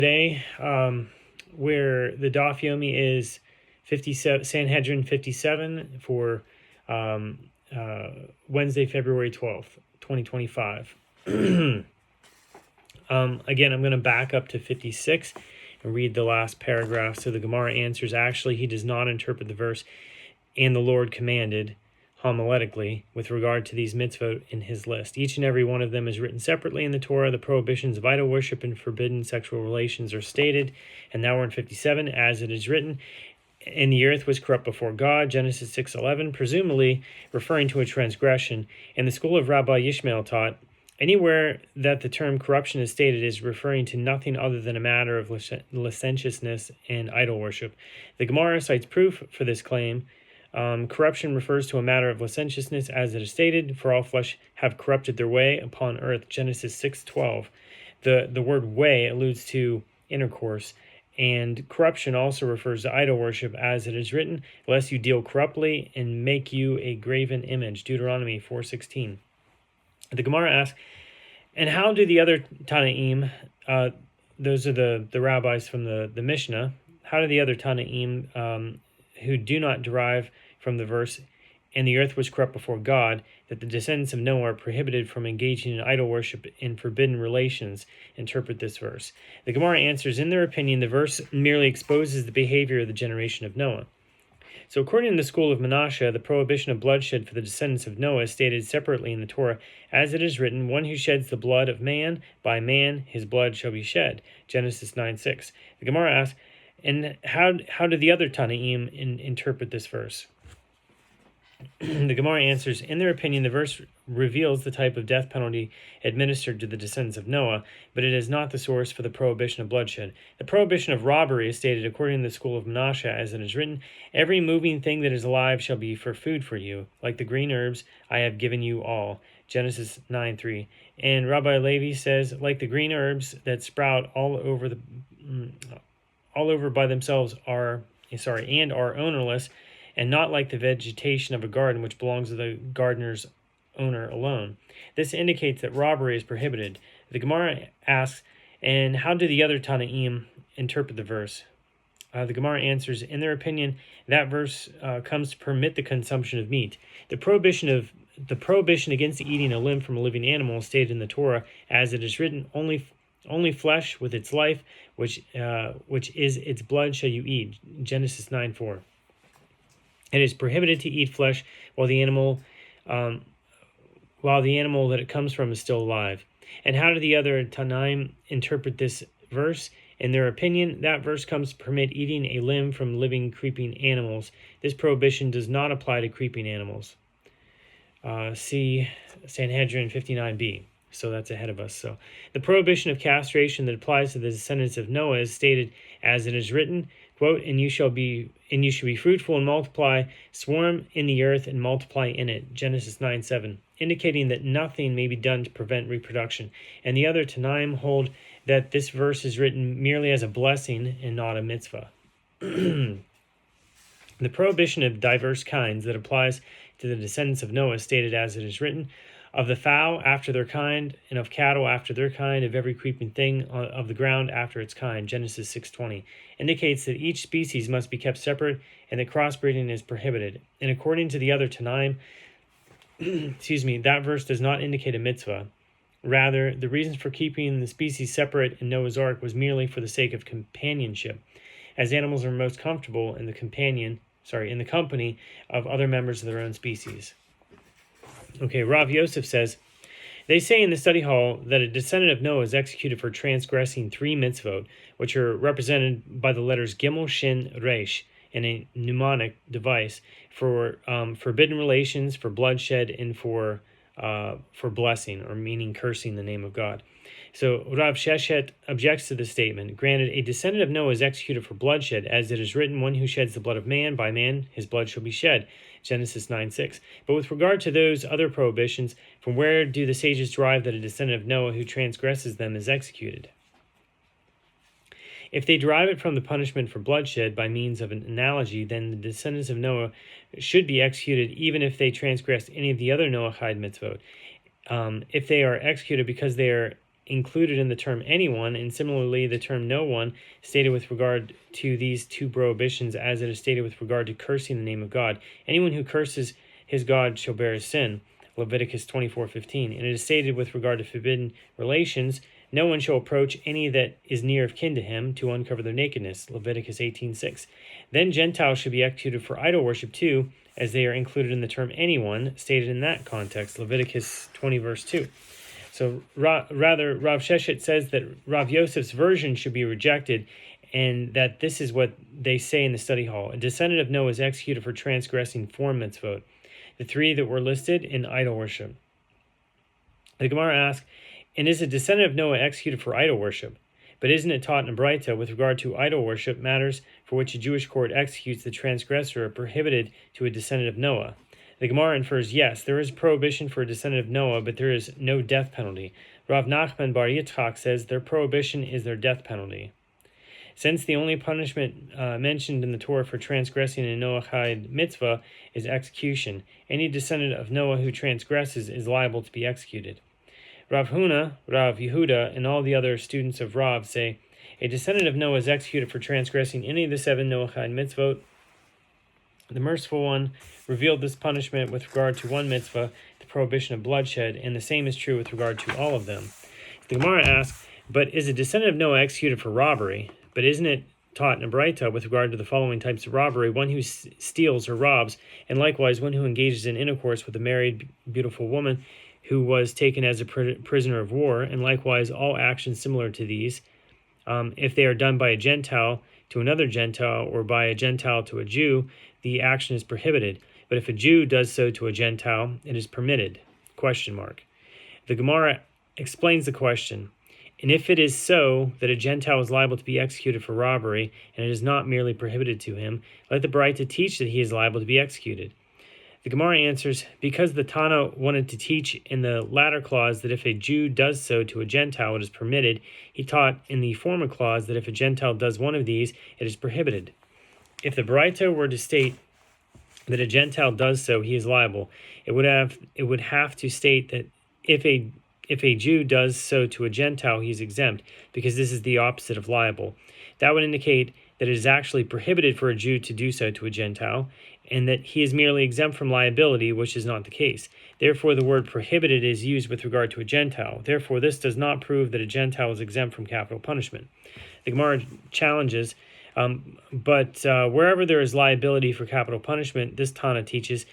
Today, where the Daf Yomi is 57, Sanhedrin 57 for Wednesday, February 12th, 2025. Again, I'm going to back up to 56 and read the last paragraph. So the Gemara answers, actually, he does not interpret the verse, and the Lord commanded, homiletically, with regard to these mitzvot in his list. Each and every one of them is written separately in the Torah. The prohibitions of idol worship and forbidden sexual relations are stated. And now we're in 57, as it is written, and the earth was corrupt before God, Genesis 6:11, presumably referring to a transgression. And the school of Rabbi Yishmael taught, anywhere that the term corruption is stated is referring to nothing other than a matter of licentiousness and idol worship. The Gemara cites proof for this claim. Corruption refers to a matter of licentiousness, as it is stated, for all flesh have corrupted their way upon earth, Genesis 6:12. The word way alludes to intercourse, and corruption also refers to idol worship, as it is written, lest you deal corruptly and make you a graven image, Deuteronomy 4:16. The Gemara asks, and how do the other Tanaim, those are the rabbis from the Mishnah, how do the other Tanaim who do not derive from the verse, and the earth was corrupt before God, that the descendants of Noah are prohibited from engaging in idol worship and forbidden relations, interpret this verse? The Gemara answers, in their opinion, the verse merely exposes the behavior of the generation of Noah. So according to the school of Menashe, the prohibition of bloodshed for the descendants of Noah is stated separately in the Torah, as it is written, one who sheds the blood of man, by man his blood shall be shed, Genesis 9:6. The Gemara asks, and how do the other Tanaim interpret this verse? The Gemara answers, in their opinion, the verse reveals the type of death penalty administered to the descendants of Noah, but it is not the source for the prohibition of bloodshed. The prohibition of robbery is stated according to the school of Menashe, as it is written, every moving thing that is alive shall be for food for you, like the green herbs I have given you all, Genesis 9:3. And Rabbi Levi says, like the green herbs that sprout all over by themselves are ownerless, and not like the vegetation of a garden which belongs to the gardener's owner alone. This indicates that robbery is prohibited. The Gemara asks, and how do the other Tanaim interpret the verse? The Gemara answers, in their opinion, that verse comes to permit the consumption of meat. The prohibition against eating a limb from a living animal is stated in the Torah, as it is written, only flesh with its life, which is its blood, shall you eat. Genesis 9:4. It is prohibited to eat flesh while the animal that it comes from is still alive. And how do the other Tanaim interpret this verse? In their opinion, that verse comes to permit eating a limb from living creeping animals. This prohibition does not apply to creeping animals. See Sanhedrin 59b. So that's ahead of us. So the prohibition of castration that applies to the descendants of Noah is stated, as it is written, quote, and you shall be fruitful and multiply, swarm in the earth and multiply in it, Genesis 9:7, indicating that nothing may be done to prevent reproduction. And the other Tanaim hold that this verse is written merely as a blessing and not a mitzvah. The prohibition of diverse kinds that applies to the descendants of Noah is stated, as it is written, of the fowl after their kind, and of cattle after their kind, of every creeping thing of the ground after its kind, Genesis 6:20, indicates that each species must be kept separate and that crossbreeding is prohibited. And according to the other Tanaim, that verse does not indicate a mitzvah. Rather, the reasons for keeping the species separate in Noah's Ark was merely for the sake of companionship, as animals are most comfortable in the company of other members of their own species. Okay, Rav Yosef says, they say in the study hall that a descendant of Noah is executed for transgressing 3 mitzvot, which are represented by the letters Gimel, Shin, Resh, in a mnemonic device for forbidden relations, for bloodshed, and for blessing, or meaning cursing the name of God. So Rav Sheshet objects to this statement. Granted, a descendant of Noah is executed for bloodshed, as it is written, one who sheds the blood of man, by man his blood shall be shed, Genesis 9:6. But with regard to those other prohibitions, from where do the sages derive that a descendant of Noah who transgresses them is executed? If they derive it from the punishment for bloodshed by means of an analogy, then the descendants of Noah should be executed even if they transgressed any of the other Noahide mitzvot. If they are executed because they are included in the term anyone, and similarly the term no one stated with regard to these two prohibitions as it is stated with regard to cursing the name of God. Anyone who curses his God shall bear his sin, Leviticus 24:15. And it is stated with regard to forbidden relations, no one shall approach any that is near of kin to him to uncover their nakedness, Leviticus 18:6. Then Gentiles should be executed for idol worship too, as they are included in the term anyone, stated in that context, Leviticus 20 verse 2. So rather, Rav Sheshet says that Rav Yosef's version should be rejected, and that this is what they say in the study hall. A descendant of Noah is executed for transgressing 4 mitzvot, the 3 that were listed in idol worship. The Gemara asks, and is a descendant of Noah executed for idol worship? But isn't it taught in Braita with regard to idol worship, matters for which a Jewish court executes the transgressor are prohibited to a descendant of Noah? The Gemara infers, yes, there is prohibition for a descendant of Noah, but there is no death penalty. Rav Nachman bar Yitzchak says their prohibition is their death penalty. Since the only punishment mentioned in the Torah for transgressing a Noahide mitzvah is execution, any descendant of Noah who transgresses is liable to be executed. Rav Huna, Rav Yehuda, and all the other students of Rav say, a descendant of Noah is executed for transgressing any of the 7 Noahide mitzvot. The Merciful One revealed this punishment with regard to one mitzvah, the prohibition of bloodshed, and the same is true with regard to all of them. The Gemara asks, but is a descendant of Noah executed for robbery? But isn't it taught in Braita with regard to the following types of robbery: one who steals or robs, and likewise one who engages in intercourse with a married beautiful woman who was taken as a prisoner of war, and likewise all actions similar to these, if they are done by a Gentile to another Gentile, or by a Gentile to a Jew, the action is prohibited. But if a Jew does so to a Gentile, it is permitted. ? The Gemara explains the question. And if it is so that a Gentile is liable to be executed for robbery, and it is not merely prohibited to him, let the Braita teach that he is liable to be executed. The Gemara answers, because the Tana wanted to teach in the latter clause that if a Jew does so to a Gentile, it is permitted, he taught in the former clause that if a Gentile does one of these, it is prohibited. If the Braita were to state that a Gentile does so, he is liable, it would have to state that if a Jew does so to a Gentile, he is exempt, because this is the opposite of liable. That would indicate that it is actually prohibited for a Jew to do so to a Gentile, and that he is merely exempt from liability, which is not the case. Therefore, the word prohibited is used with regard to a Gentile. Therefore, this does not prove that a Gentile is exempt from capital punishment. The Gemara challenges, but wherever there is liability for capital punishment, this Tana teaches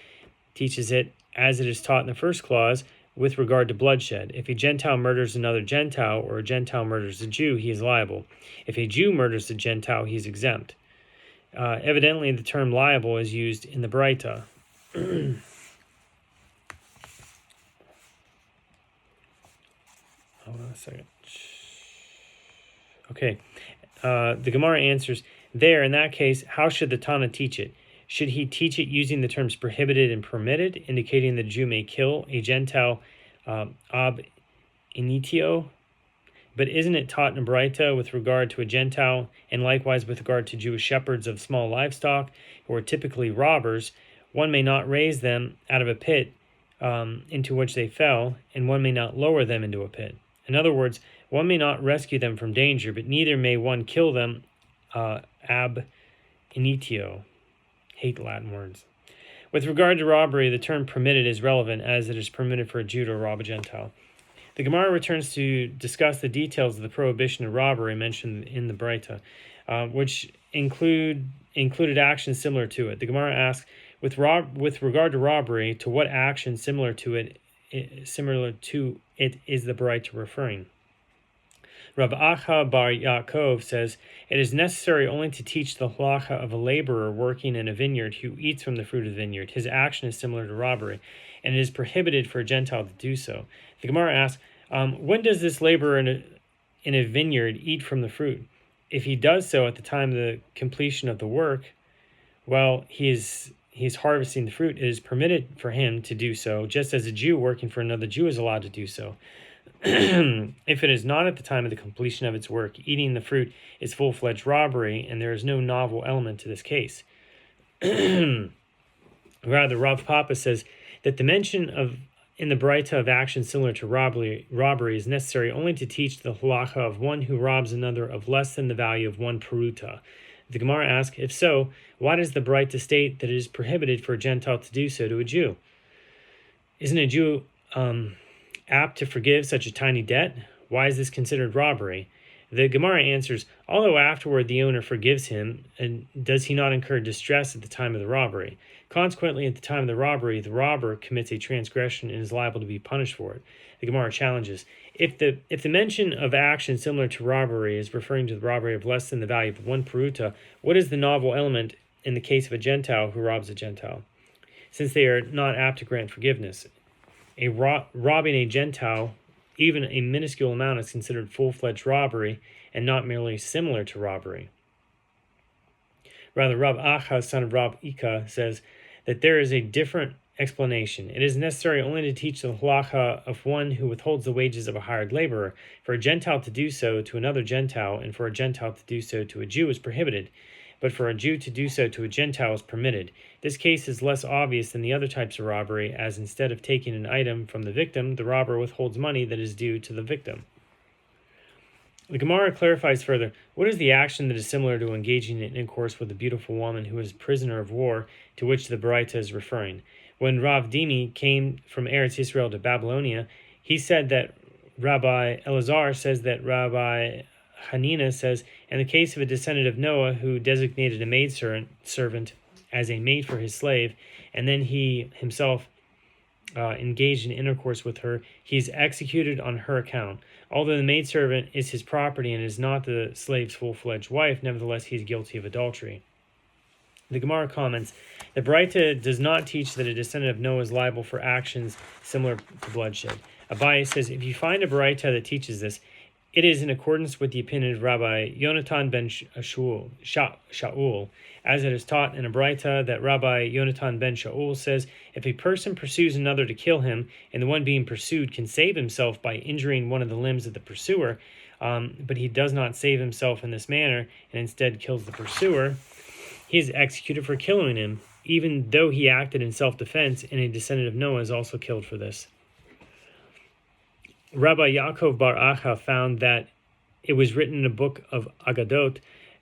it as it is taught in the first clause with regard to bloodshed. If a Gentile murders another Gentile, or a Gentile murders a Jew, he is liable. If a Jew murders a Gentile, he is exempt. Evidently, the term liable is used in the Braita. Hold on a second. Okay. The Gemara answers, there, in that case, how should the Tana teach it? Should he teach it using the terms prohibited and permitted, indicating that a Jew may kill a Gentile ab initio? But isn't it taught in Braita with regard to a Gentile, and likewise with regard to Jewish shepherds of small livestock, who are typically robbers, one may not raise them out of a pit into which they fell, and one may not lower them into a pit? In other words, one may not rescue them from danger, but neither may one kill them ab initio. Hate Latin words. With regard to robbery, the term permitted is relevant, as it is permitted for a Jew to rob a Gentile. The Gemara returns to discuss the details of the prohibition of robbery mentioned in the Braita, which included actions similar to it. The Gemara asks, with regard to robbery, to what action similar to it is the Braita referring? Rav Acha bar Yaakov says, it is necessary only to teach the halacha of a laborer working in a vineyard who eats from the fruit of the vineyard. His action is similar to robbery, and it is prohibited for a Gentile to do so. The Gemara asks, when does this laborer in a vineyard eat from the fruit? If he does so at the time of the completion of the work, well, he's harvesting the fruit. It is permitted for him to do so, just as a Jew working for another Jew is allowed to do so. If it is not at the time of the completion of its work, eating the fruit is full-fledged robbery, and there is no novel element to this case. Rather, Rav Papa says that the mention of in the Braita of action similar to robbery is necessary only to teach the halacha of one who robs another of less than the value of one peruta. The Gemara asks, if so, why does the Braita state that it is prohibited for a Gentile to do so to a Jew? Isn't a Jew apt to forgive such a tiny debt? Why is this considered robbery? The Gemara answers, although afterward the owner forgives him, and does he not incur distress at the time of the robbery? Consequently, at the time of the robbery, the robber commits a transgression and is liable to be punished for it. The Gemara challenges, if the mention of action similar to robbery is referring to the robbery of less than the value of one peruta, what is the novel element in the case of a Gentile who robs a Gentile? Since they are not apt to grant forgiveness, robbing a Gentile, even a minuscule amount, is considered full-fledged robbery and not merely similar to robbery. Rather, Rav Acha, son of Rav Ika, says that there is a different explanation. It is necessary only to teach the halacha of one who withholds the wages of a hired laborer. For a Gentile to do so to another Gentile, and for a Gentile to do so to a Jew is prohibited, but for a Jew to do so to a Gentile is permitted. This case is less obvious than the other types of robbery, as instead of taking an item from the victim, the robber withholds money that is due to the victim. The Gemara clarifies further, what is the action that is similar to engaging in intercourse with a beautiful woman who is a prisoner of war, to which the Baraita is referring? When Rav Dimi came from Eretz Yisrael to Babylonia, he said that Rabbi Elazar says that Rabbi Hanina says, in the case of a descendant of Noah who designated a maidservant as a maid for his slave, and then he himself engaged in intercourse with her, he is executed on her account. Although the maidservant is his property and is not the slave's full-fledged wife, nevertheless he is guilty of adultery. The Gemara comments, the Baraita does not teach that a descendant of Noah is liable for actions similar to bloodshed. Abaye says, if you find a Baraita that teaches this, it is in accordance with the opinion of Rabbi Yonatan ben Shaul, as it is taught in a Braita that Rabbi Yonatan ben Shaul says, if a person pursues another to kill him, and the one being pursued can save himself by injuring one of the limbs of the pursuer, but he does not save himself in this manner, and instead kills the pursuer, he is executed for killing him, even though he acted in self-defense, and a descendant of Noah is also killed for this. Rabbi Yaakov Bar Acha found that it was written in a book of Agadot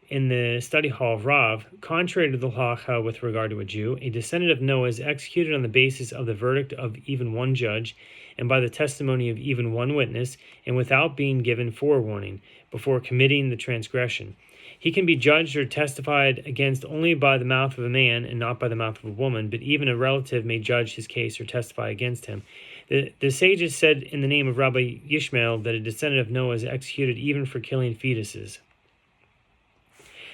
in the study hall of Rav, contrary to the halacha with regard to a Jew, a descendant of Noah is executed on the basis of the verdict of even one judge and by the testimony of even one witness, and without being given forewarning before committing the transgression. He can be judged or testified against only by the mouth of a man and not by the mouth of a woman, but even a relative may judge his case or testify against him. The sages said in the name of Rabbi Yishmael that a descendant of Noah is executed even for killing fetuses.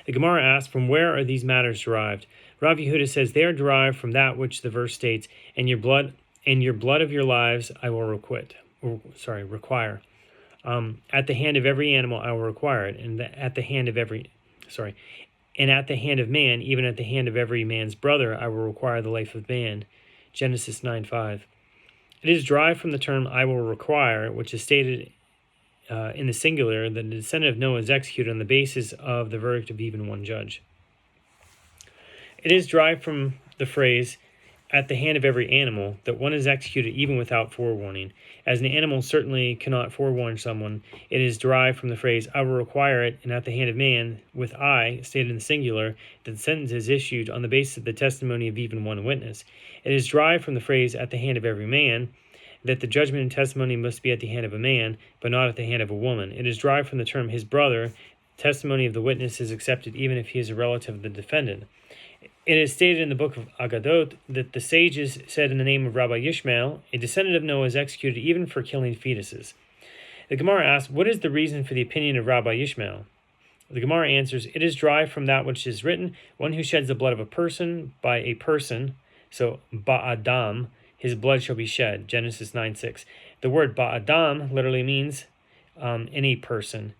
The Gemara asks, from where are these matters derived? Rav Yehuda says they are derived from that which the verse states, and your blood of your lives I will require. At the hand of every animal I will require it, and at the hand of man, even at the hand of every man's brother, I will require the life of man. Genesis 9:5. It is derived from the term I will require, which is stated in the singular, that the descendant of Noah is executed on the basis of the verdict of even one judge. It is derived from the phrase, at the hand of every animal, that one is executed even without forewarning. As an animal certainly cannot forewarn someone, it is derived from the phrase, I will require it, and at the hand of man, with I, stated in the singular, that the sentence is issued on the basis of the testimony of even one witness. It is derived from the phrase, at the hand of every man, that the judgment and testimony must be at the hand of a man, but not at the hand of a woman. It is derived from the term his brother. Testimony of the witness is accepted even if he is a relative of the defendant. It is stated in the book of Agadot that the sages said in the name of Rabbi Yishmael, a descendant of Noah is executed even for killing fetuses. The Gemara asks, what is the reason for the opinion of Rabbi Yishmael? The Gemara answers, it is derived from that which is written, one who sheds the blood of a person by a person, so ba'adam, his blood shall be shed, Genesis 9:6. The word ba'adam literally means any person,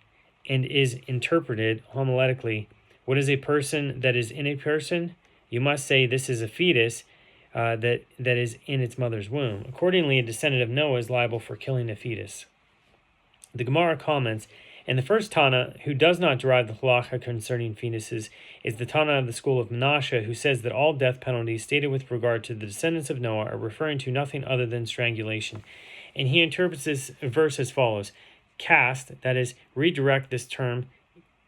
and is interpreted homiletically. What is a person that is in a person? You must say this is a fetus that is in its mother's womb. Accordingly, a descendant of Noah is liable for killing a fetus. The Gemara comments, And the first Tana, who does not derive the halacha concerning fetuses, is the Tana of the school of Menashe, who says that all death penalties stated with regard to the descendants of Noah are referring to nothing other than strangulation. And he interprets this verse as follows: cast, that is, redirect this term,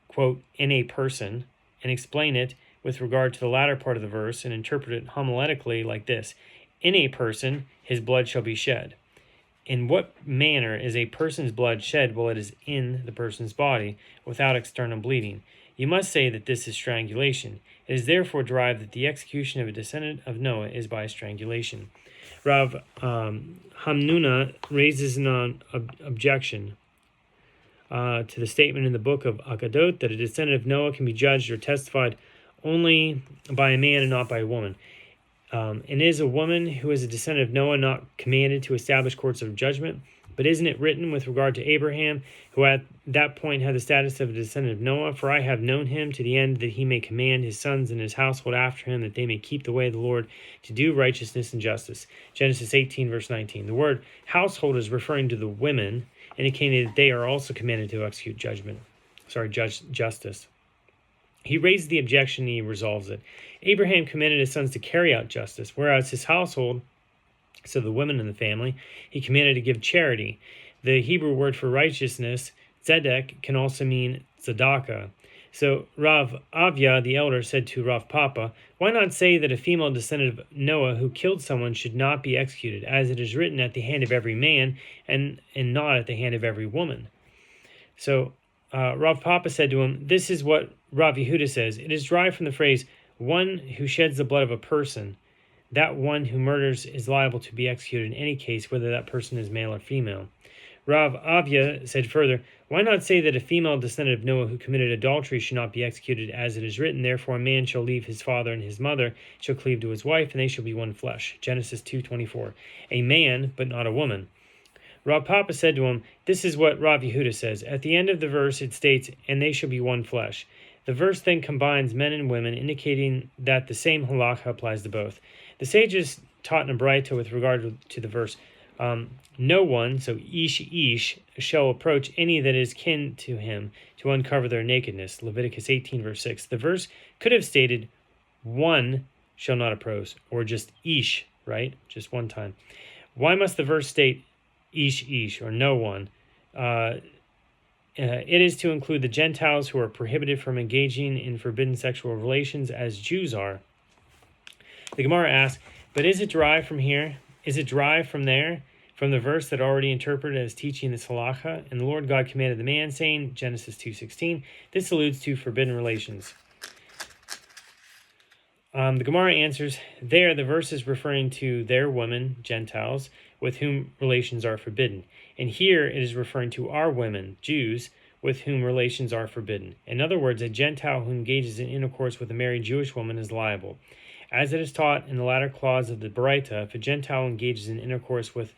quote, in a person, and explain it with regard to the latter part of the verse, and interpret it homiletically like this: in a person, his blood shall be shed. In what manner is a person's blood shed while it is in the person's body, without external bleeding? You must say that this is strangulation. It is therefore derived that the execution of a descendant of Noah is by strangulation. Rav Hamnuna raises an objection to the statement in the book of Agadot that a descendant of Noah can be judged or testified only by a man and not by a woman. And is a woman who is a descendant of Noah not commanded to establish courts of judgment? But isn't it written with regard to Abraham, who at that point had the status of a descendant of Noah? For I have known him to the end that he may command his sons and his household after him, that they may keep the way of the Lord to do righteousness and justice. Genesis 18, verse 19. The word household is referring to the women, indicating that they are also commanded to execute justice. He raises the objection and he resolves it. Abraham commanded his sons to carry out justice, whereas his household, so the women in the family, he commanded to give charity. The Hebrew word for righteousness, tzedek, can also mean tzedakah. So Rav Avya, the elder, said to Rav Papa, why not say that a female descendant of Noah who killed someone should not be executed, as it is written, at the hand of every man, and not at the hand of every woman? So Rav Papa said to him, this is what Rav Yehuda says. It is derived from the phrase, one who sheds the blood of a person. That one who murders is liable to be executed in any case, whether that person is male or female. Rav Avya said further, why not say that a female descendant of Noah who committed adultery should not be executed, as it is written, therefore a man shall leave his father and his mother, shall cleave to his wife, and they shall be one flesh. Genesis 2:24. A man, but not a woman. Rav Papa said to him, this is what Rav Yehuda says. At the end of the verse it states, and they shall be one flesh. The verse then combines men and women, indicating that the same halacha applies to both. The sages taught in a Braita with regard to the verse, no one, so ish, shall approach any that is kin to him to uncover their nakedness. Leviticus 18, verse 6. The verse could have stated, one shall not approach, or just ish, right? Just one time. Why must the verse state ish, or no one? It is to include the Gentiles who are prohibited from engaging in forbidden sexual relations as Jews are. The Gemara asks, but is it derived from here? Is it derived from there, from the verse that already interpreted as teaching this halacha? And the Lord God commanded the man, saying, Genesis 2:16, this alludes to forbidden relations. The Gemara answers, there the verse is referring to their women, Gentiles, with whom relations are forbidden. And here it is referring to our women, Jews, with whom relations are forbidden. In other words, a Gentile who engages in intercourse with a married Jewish woman is liable. As it is taught in the latter clause of the Braita, if a Gentile engages in intercourse with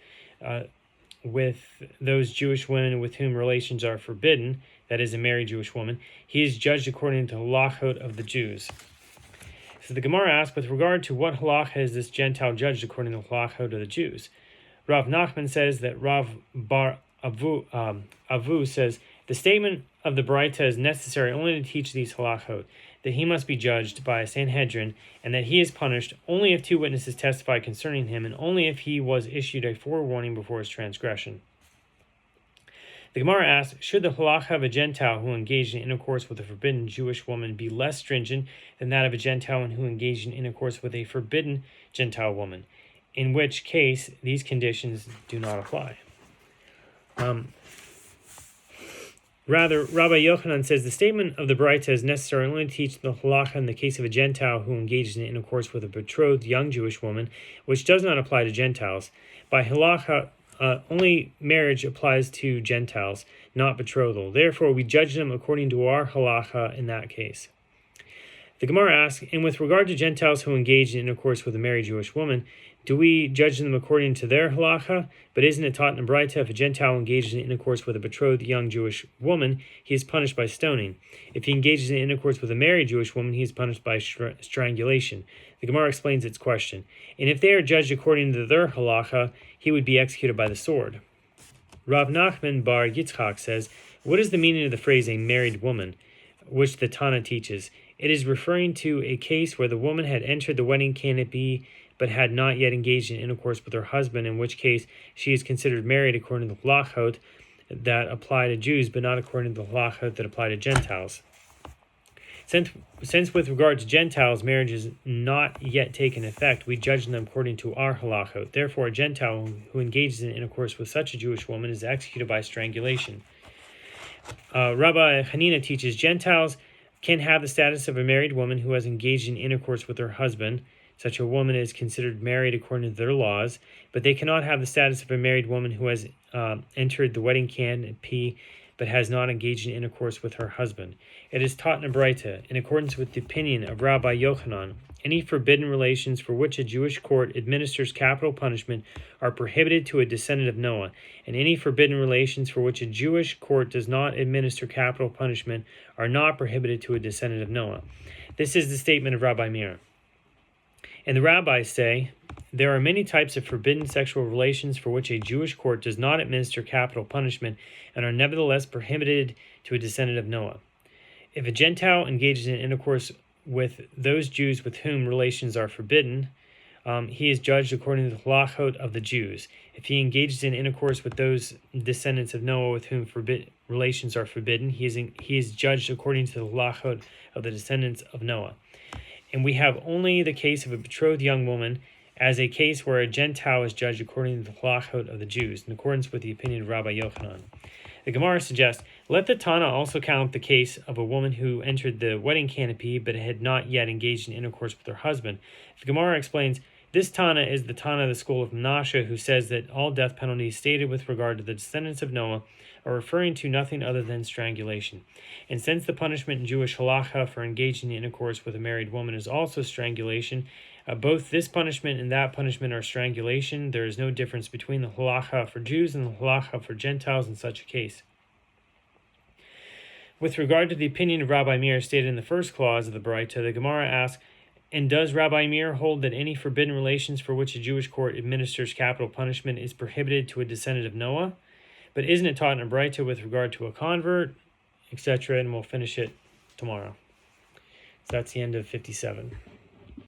those Jewish women with whom relations are forbidden, that is, a married Jewish woman, he is judged according to the halachot of the Jews. So the Gemara asks, with regard to what halacha is this Gentile judged according to the halachot of the Jews? Rav Nachman says that Rav Bar Avu says, the statement of the Braita is necessary only to teach these halachot, that he must be judged by a Sanhedrin, and that he is punished only if two witnesses testify concerning him, and only if he was issued a forewarning before his transgression. The Gemara asks, should the halacha of a Gentile who engaged in intercourse with a forbidden Jewish woman be less stringent than that of a Gentile who engaged in intercourse with a forbidden Gentile woman? In which case, these conditions do not apply. Rather, Rabbi Yochanan says the statement of the Braita is necessary only to teach the halacha in the case of a Gentile who engages in intercourse with a betrothed young Jewish woman, which does not apply to Gentiles. By halacha, only marriage applies to Gentiles, not betrothal. Therefore, we judge them according to our halacha in that case. The Gemara asks, and with regard to Gentiles who engage in intercourse with a married Jewish woman, do we judge them according to their halacha? But isn't it taught in the Braita, if a Gentile engages in intercourse with a betrothed young Jewish woman, he is punished by stoning. If he engages in intercourse with a married Jewish woman, he is punished by strangulation. The Gemara explains its question. And if they are judged according to their halacha, he would be executed by the sword. Rav Nachman bar Yitzchak says, What is the meaning of the phrase a married woman, which the Tana teaches? It is referring to a case where the woman had entered the wedding canopy but had not yet engaged in intercourse with her husband, in which case she is considered married according to the halachot that apply to Jews, but not according to the halachot that apply to Gentiles. Since with regard to Gentiles, marriage is not yet taken effect, we judge them according to our halachot. Therefore, a Gentile who engages in intercourse with such a Jewish woman is executed by strangulation. Rabbi Hanina teaches Gentiles can have the status of a married woman who has engaged in intercourse with her husband. Such a woman is considered married according to their laws, but they cannot have the status of a married woman who has entered the wedding canopy but has not engaged in intercourse with her husband. It is taught in a Braita, in accordance with the opinion of Rabbi Yochanan, any forbidden relations for which a Jewish court administers capital punishment are prohibited to a descendant of Noah, and any forbidden relations for which a Jewish court does not administer capital punishment are not prohibited to a descendant of Noah. This is the statement of Rabbi Meir. And the rabbis say, there are many types of forbidden sexual relations for which a Jewish court does not administer capital punishment and are nevertheless prohibited to a descendant of Noah. If a Gentile engages in intercourse with those Jews with whom relations are forbidden, he is judged according to the halachot of the Jews. If he engages in intercourse with those descendants of Noah with whom relations are forbidden, he is judged according to the halachot of the descendants of Noah. And we have only the case of a betrothed young woman as a case where a Gentile is judged according to the halachot of the Jews, in accordance with the opinion of Rabbi Yochanan. The Gemara suggests, let the Tana also count the case of a woman who entered the wedding canopy but had not yet engaged in intercourse with her husband. The Gemara explains, this Tana is the Tana of the school of Menashe, who says that all death penalties stated with regard to the descendants of Noah are referring to nothing other than strangulation. And since the punishment in Jewish halacha for engaging in intercourse with a married woman is also strangulation, both this punishment and that punishment are strangulation. There is no difference between the halacha for Jews and the halacha for Gentiles in such a case. With regard to the opinion of Rabbi Meir stated in the first clause of the Braita, the Gemara asks, and does Rabbi Meir hold that any forbidden relations for which a Jewish court administers capital punishment is prohibited to a descendant of Noah? But isn't it taught in a Braita with regard to a convert, etc.? And we'll finish it tomorrow. So that's the end of 57.